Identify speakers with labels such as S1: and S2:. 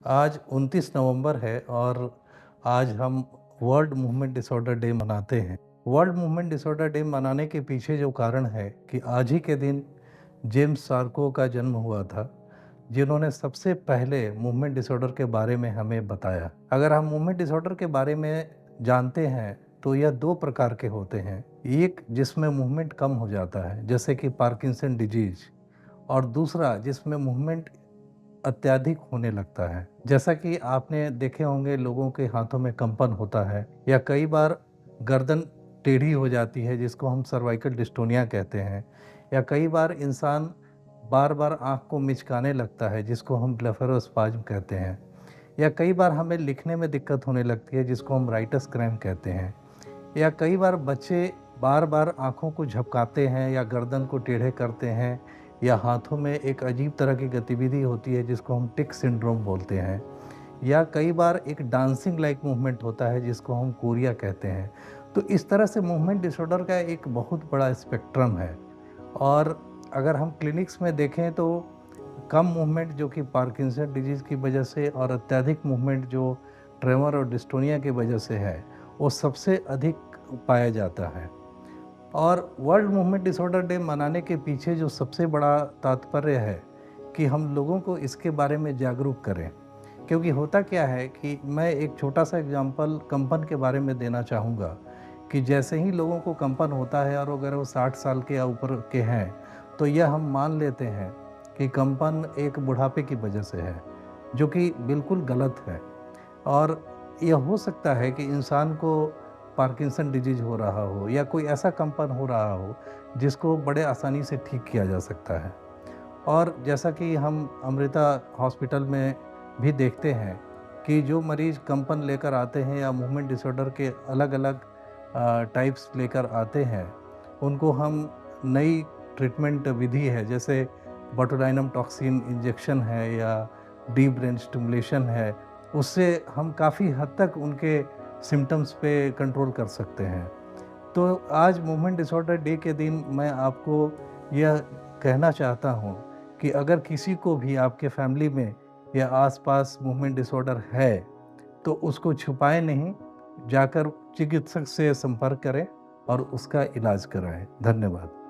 S1: आज 29 नवंबर है और आज हम वर्ल्ड मूवमेंट डिसऑर्डर डे मनाते हैं। वर्ल्ड मूवमेंट डिसऑर्डर डे मनाने के पीछे जो कारण है कि आज ही के दिन जेम्स सार्को का जन्म हुआ था, जिन्होंने सबसे पहले मूवमेंट डिसऑर्डर के बारे में हमें बताया। अगर हम मूवमेंट डिसऑर्डर के बारे में जानते हैं तो यह दो प्रकार के होते हैं। एक जिसमें मूवमेंट कम हो जाता है, जैसे कि पार्किंसन डिजीज, और दूसरा जिसमें मूवमेंट अत्यधिक होने लगता है। जैसा कि आपने देखे होंगे, लोगों के हाथों में कंपन होता है या कई बार गर्दन टेढ़ी हो जाती है, जिसको हम सर्वाइकल डिस्टोनिया कहते हैं, या कई बार इंसान बार बार आँख को मिचकाने लगता है, जिसको हम ब्लेफरोस्पाज्म कहते हैं, या कई बार हमें लिखने में दिक्कत होने लगती है, जिसको हम राइटर्स क्रैम्प कहते हैं, या कई बार बच्चे बार बार आँखों को झपकाते हैं या गर्दन को टेढ़े करते हैं, या हाथों में एक अजीब तरह की गतिविधि होती है जिसको हम टिक सिंड्रोम बोलते हैं, या कई बार एक डांसिंग लाइक मूवमेंट होता है जिसको हम कोरिया कहते हैं। तो इस तरह से मूवमेंट डिसऑर्डर का एक बहुत बड़ा स्पेक्ट्रम है। और अगर हम क्लिनिक्स में देखें तो कम मूवमेंट जो कि पार्किंसन डिजीज़ की वजह से, और अत्यधिक मूवमेंट जो ट्रेमर और डिस्टोनिया की वजह से है, वो सबसे अधिक पाया जाता है। और वर्ल्ड मूवमेंट डिसऑर्डर डे मनाने के पीछे जो सबसे बड़ा तात्पर्य है कि हम लोगों को इसके बारे में जागरूक करें। क्योंकि होता क्या है कि मैं एक छोटा सा एग्जांपल कंपन के बारे में देना चाहूँगा कि जैसे ही लोगों को कंपन होता है और अगर वो 60 साल के या ऊपर के हैं, तो यह हम मान लेते हैं कि कंपन एक बुढ़ापे की वजह से है, जो कि बिल्कुल गलत है। और यह हो सकता है कि इंसान को पार्किंसन डिजीज हो रहा हो या कोई ऐसा कंपन हो रहा हो जिसको बड़े आसानी से ठीक किया जा सकता है। और जैसा कि हम अमृता हॉस्पिटल में भी देखते हैं कि जो मरीज़ कंपन लेकर आते हैं या मूवमेंट डिसऑर्डर के अलग-अलग टाइप्स लेकर आते हैं, उनको हम नई ट्रीटमेंट विधि है, जैसे बोटुलिनम टॉक्सिन इंजेक्शन है या डीप ब्रेन स्टिमुलेशन है, उससे हम काफ़ी हद तक उनके सिम्पटम्स पे कंट्रोल कर सकते हैं। तो आज मूवमेंट डिसऑर्डर डे के दिन मैं आपको यह कहना चाहता हूँ कि अगर किसी को भी आपके फैमिली में या आस-पास मूवमेंट डिसऑर्डर है, तो उसको छुपाएँ नहीं, जाकर चिकित्सक से संपर्क करें और उसका इलाज कराएँ। धन्यवाद।